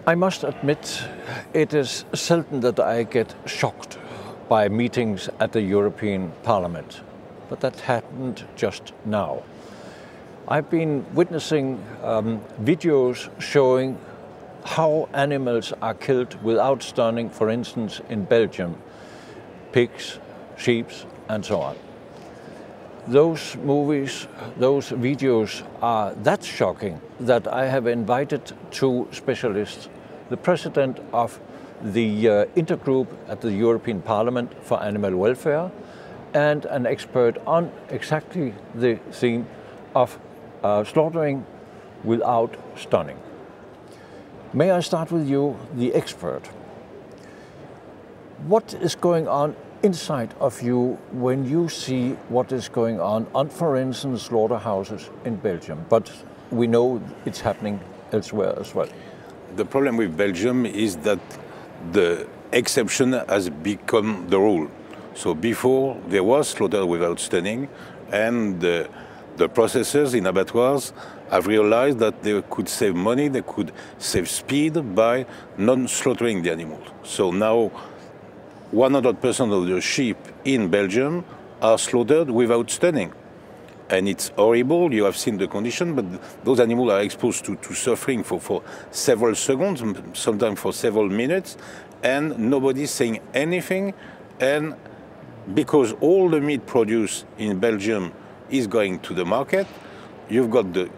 I must admit, it is seldom that I get shocked by meetings at the European Parliament, but that happened just now. I've been witnessing videos showing how animals are killed without stunning, for instance, in Belgium, pigs, sheep, and so on. Those movies, those videos are that shocking that I have invited two specialists, the president of the Intergroup at the European Parliament for Animal Welfare and an expert on exactly the theme of slaughtering without stunning. May I start with you, the expert? What is going on inside of you when you see what is going on, for instance, slaughterhouses in Belgium? But we know it's happening elsewhere as well. The problem with Belgium is that the exception has become the rule. So before there was slaughter without stunning, and the processors in abattoirs have realized that they could save money, they could save speed by non-slaughtering the animals. So now 100% of the sheep in Belgium are slaughtered without stunning. And it's horrible, you have seen the condition, but those animals are exposed to suffering for several seconds, sometimes for several minutes, and nobody's saying anything. And because all the meat produced in Belgium is going to the market, you've got the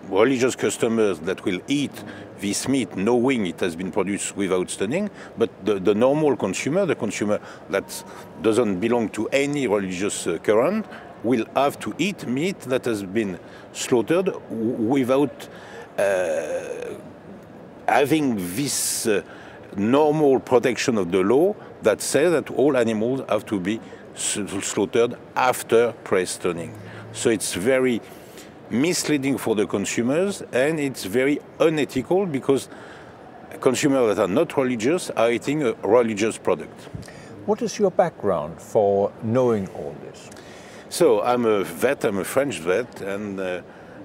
religious customers that will eat this meat knowing it has been produced without stunning, but the normal consumer, the consumer that doesn't belong to any religious current, will have to eat meat that has been slaughtered without having this normal protection of the law that says that all animals have to be slaughtered after pre-stunning. So it's very misleading for the consumers, and it's very unethical because consumers that are not religious are eating a religious product. What is your background for knowing all this? So I'm a vet, I'm a French vet, and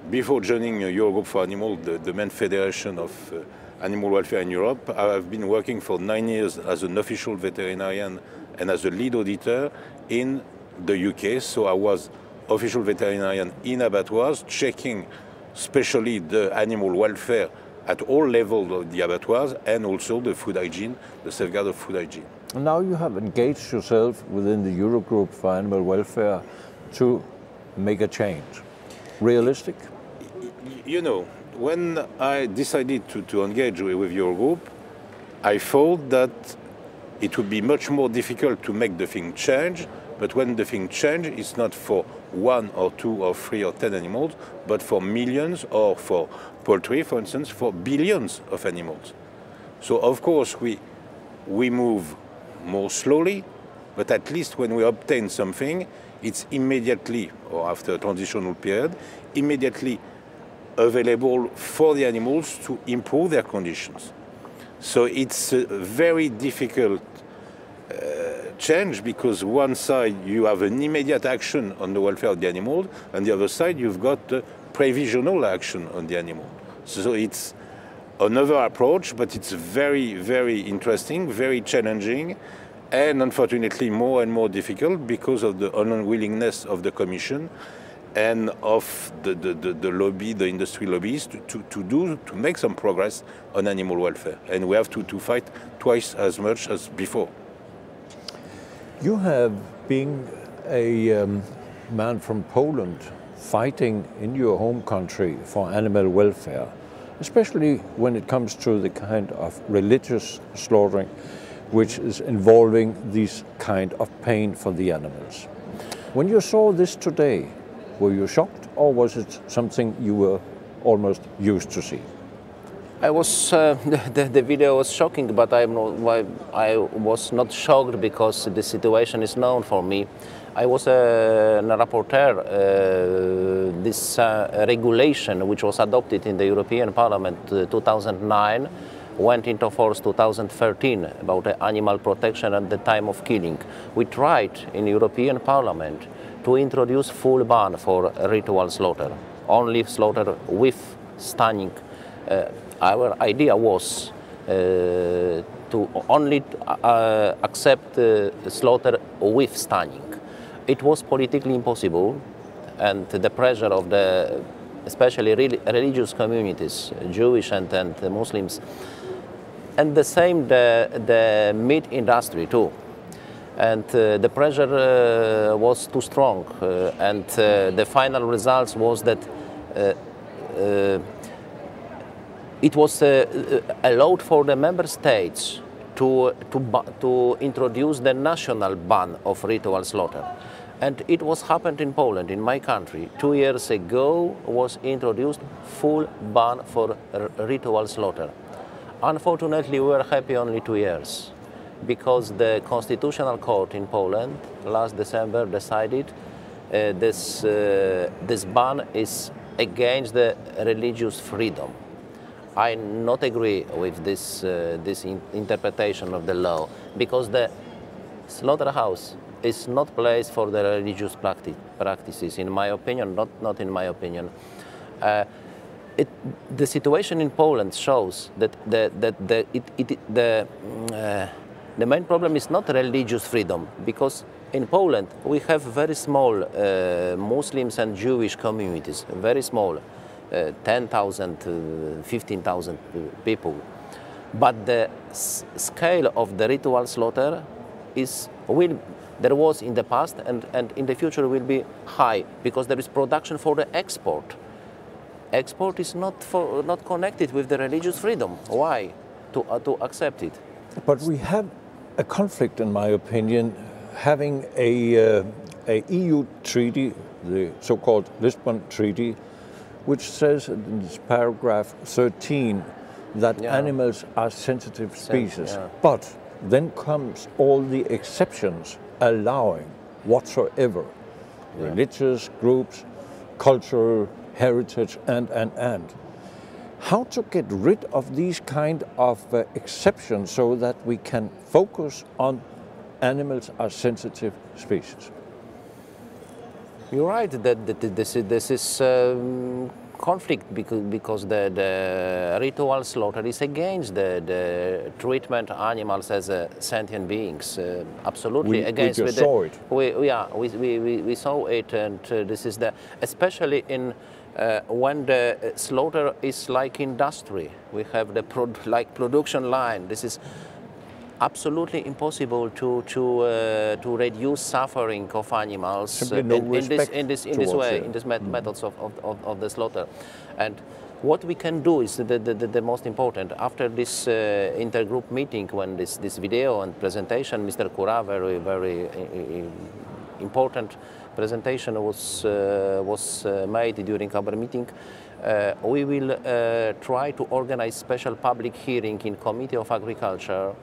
before joining Eurogroup for Animals, the main federation of animal welfare in Europe, I've been working for 9 years as an official veterinarian and as a lead auditor in the UK. So I was official veterinarian in abattoirs, checking especially the animal welfare at all levels of the abattoirs and also the food hygiene, the safeguard of food hygiene. And now you have engaged yourself within the Eurogroup for Animal Welfare to make a change. Realistic? You know, when I decided to engage with Eurogroup, I thought that it would be much more difficult to make the thing change, but when the thing changes, it's not for 1 or 2 or 3 or 10 animals, but for millions, or for poultry, for instance, for billions of animals. So of course we move more slowly, but at least when we obtain something, it's immediately, or after a transitional period, immediately available for the animals to improve their conditions. So it's a very difficult change, because one side you have an immediate action on the welfare of the animal, and the other side you've got the provisional action on the animal. So it's another approach, but it's very, very interesting, very challenging, and unfortunately more and more difficult because of the unwillingness of the Commission and of the lobby, the industry lobbies, to make some progress on animal welfare. And we have to fight twice as much as before. You have been a man from Poland fighting in your home country for animal welfare, especially when it comes to the kind of religious slaughtering which is involving this kind of pain for the animals. When you saw this today, were you shocked, or was it something you were almost used to see? I was, the video was shocking, but I was not shocked because the situation is known for me. I was a rapporteur. This regulation, which was adopted in the European Parliament 2009, went into force 2013 about animal protection at the time of killing. We tried in European Parliament to introduce full ban for ritual slaughter, only slaughter with stunning. Our idea was to only accept slaughter with stunning. It was politically impossible, and the pressure of the especially religious communities, Jewish and Muslims, and the same the meat industry too. And the pressure was too strong, and the final results was that it was allowed for the member states to introduce the national ban of ritual slaughter. And it was happened in Poland, in my country. 2 years ago was introduced full ban for ritual slaughter. Unfortunately, we were happy only 2 years, because the Constitutional Court in Poland last December decided this ban is against the religious freedom. I not agree with this interpretation of the law, because the slaughterhouse is not place for the religious practices, in my opinion, not in my opinion. The situation in Poland shows that the main problem is not religious freedom, because in Poland we have very small Muslims and Jewish communities, very small, 10,000, 15,000 people. But the scale of the ritual slaughter there was in the past and in the future will be high, because there is production for the export. Export is not connected with the religious freedom. Why to accept it? But we have a conflict, in my opinion, having a EU treaty, the so-called Lisbon Treaty, which says in this paragraph 13 that animals are sensitive species. But then comes all the exceptions allowing whatsoever religious groups, cultural heritage, and. How to get rid of these kind of exceptions so that we can focus on animals as sensitive species? You're right that this is conflict, because the ritual slaughter is against the treatment of animals as sentient beings. Absolutely against. We saw it. We saw it, and this is especially in when the slaughter is like industry. We have the production line. This is absolutely impossible to reduce suffering of animals in this way, in these methods of the slaughter. And what we can do is the most important. After this intergroup meeting, when this video and presentation, Mr. COURAT, very important presentation was made during our meeting, we will try to organize special public hearing in Committee of Agriculture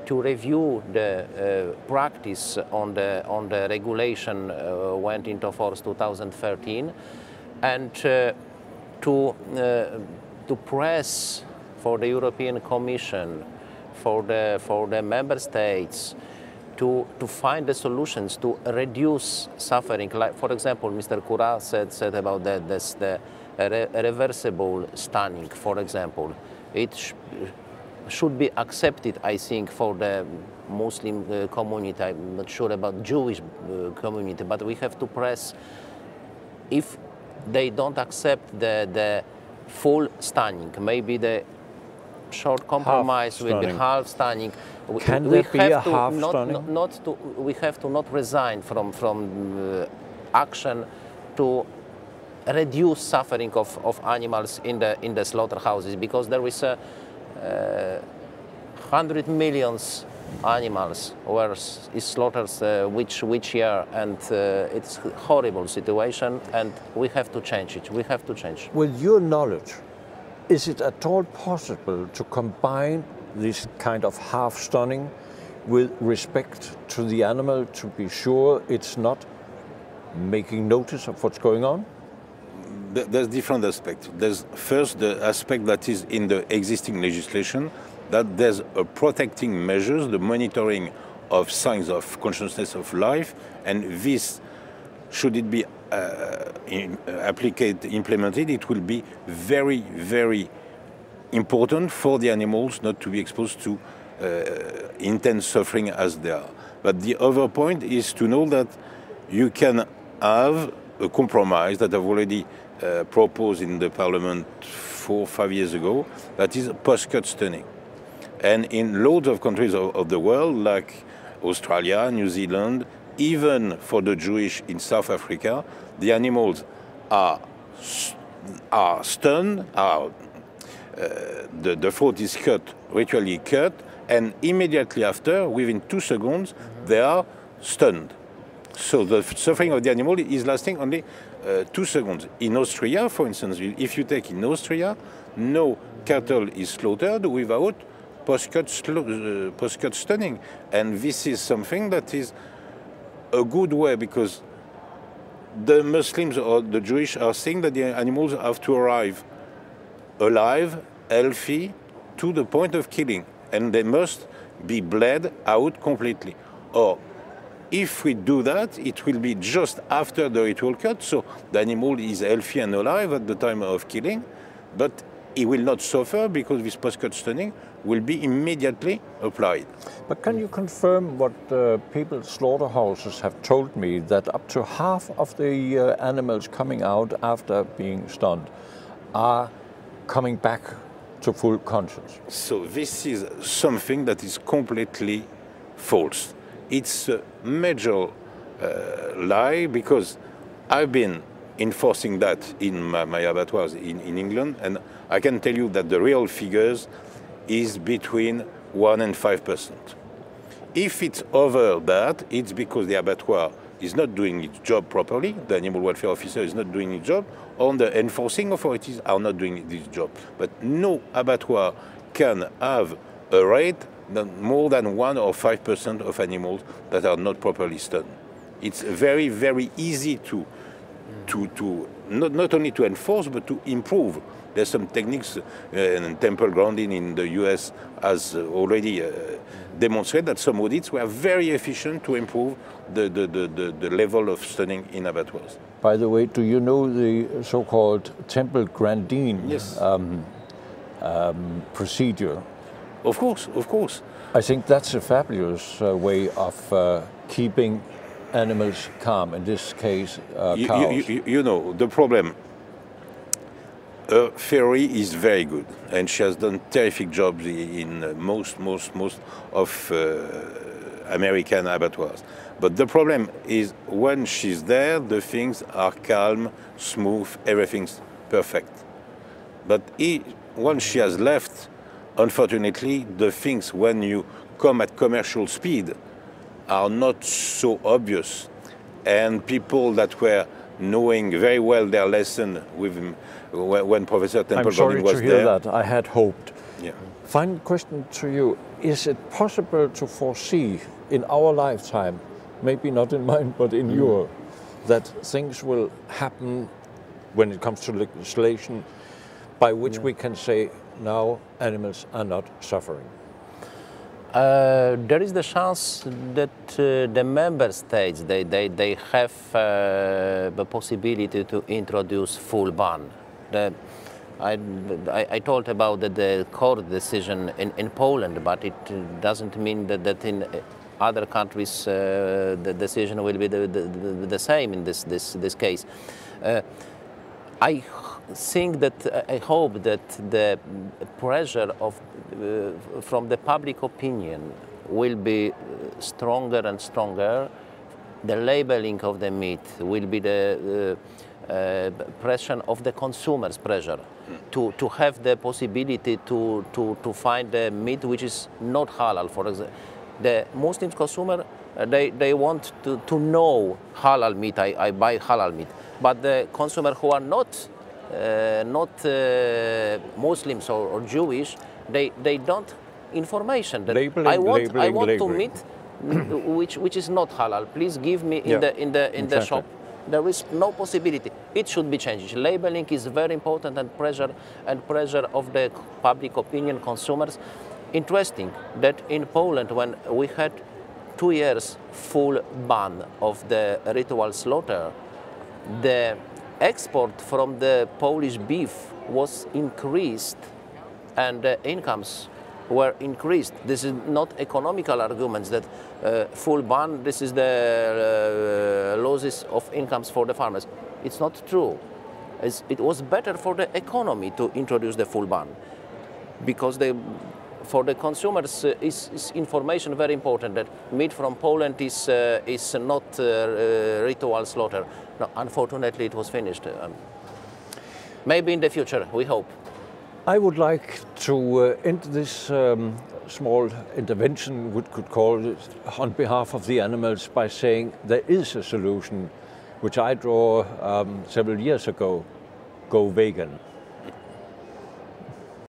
to review the practice on the regulation went into force 2013, and to press for the European Commission, for the member states, to find the solutions to reduce suffering. Like, for example, Mr. COURAT said about the reversible stunning, for example. It should be accepted, I think, for the Muslim community. I'm not sure about Jewish community, but we have to press. If they don't accept the full stunning, maybe the short compromise will be half stunning. Can there be a half stunning? We have to not resign from action to reduce suffering of animals in the slaughterhouses, because there is 100 million animals is slaughtered which year, and it's a horrible situation, and we have to change it. We have to change. With your knowledge, is it at all possible to combine this kind of half stunning with respect to the animal, to be sure it's not making notice of what's going on? There's different aspects. There's first the aspect that is in the existing legislation, that there's a protecting measures, the monitoring of signs of consciousness of life, and this, should it be implemented, it will be very, very important for the animals not to be exposed to intense suffering as they are. But the other point is to know that you can have a compromise that I've already proposed in the Parliament 4 or 5 years ago, that is post-cut stunning. And in loads of countries of the world, like Australia, New Zealand, even for the Jewish in South Africa, the animals are stunned, the throat is cut, ritually cut, and immediately after, within 2 seconds, they are stunned. So the suffering of the animal is lasting only 2 seconds. In Austria, for instance, if you take in Austria, no cattle is slaughtered without post-cut stunning. And this is something that is a good way, because the Muslims or the Jewish are saying that the animals have to arrive alive, healthy, to the point of killing, and they must be bled out completely. Or if we do that, it will be just after the ritual cut, so the animal is healthy and alive at the time of killing, but he will not suffer because this post-cut stunning will be immediately applied. But can you confirm what people's slaughterhouses have told me, that up to half of the animals coming out after being stunned are coming back to full conscience? So this is something that is completely false. It's a major lie, because I've been enforcing that in my abattoirs in England, and I can tell you that the real figures is between 1 and 5%. If it's over that, it's because the abattoir is not doing its job properly, the animal welfare officer is not doing his job, or the enforcing authorities are not doing this job. But no abattoir can have a rate more than 1 or 5% of animals that are not properly stunned. It's very, very easy to not only to enforce, but to improve. There's some techniques, and Temple Grandin in the US has already demonstrated that some audits were very efficient to improve the level of stunning in abattoirs. By the way, do you know the so-called Temple Grandin Yes. Procedure? Of course, of course. I think that's a fabulous way of keeping animals calm, in this case cows. You know, the problem, her theory is very good, and she has done terrific jobs in most of American abattoirs. But the problem is, when she's there, the things are calm, smooth, everything's perfect. But once she has left, unfortunately, the things, when you come at commercial speed, are not so obvious. And people that were knowing very well their lesson with when Professor Temple Grandin was there. I'm sorry to hear that. I had hoped. Yeah. Final question to you. Is it possible to foresee in our lifetime, maybe not in mine, but in yours, that things will happen when it comes to legislation by which we can say now animals are not suffering? There is the chance that the member states they have the possibility to introduce full ban. I told about the court decision in Poland, but it doesn't mean that in other countries the decision will be the same in this case. I think that I hope that the pressure from the public opinion will be stronger and stronger. The labeling of the meat will be the pressure of the consumers' pressure to have the possibility to find the meat which is not halal. For example, the Muslim consumer they want to know halal meat. I buy halal meat, but the consumer who are not Muslims or Jewish, they don't information. That I want to meat which is not halal. Please give me in the shop. There is no possibility. It should be changed. Labeling is very important, and pressure of the public opinion, consumers. Interesting that in Poland, when we had 2 years full ban of the ritual slaughter, the export from the Polish beef was increased and incomes were increased. This is not economical arguments that full ban, this is the losses of incomes for the farmers. It's not true. It was better for the economy to introduce the full ban, because for the consumers is information very important that meat from Poland is not ritual slaughter. No, unfortunately, it was finished. Maybe in the future, we hope. I would like to end this small intervention, we could call it, on behalf of the animals by saying there is a solution which I draw several years ago: go vegan.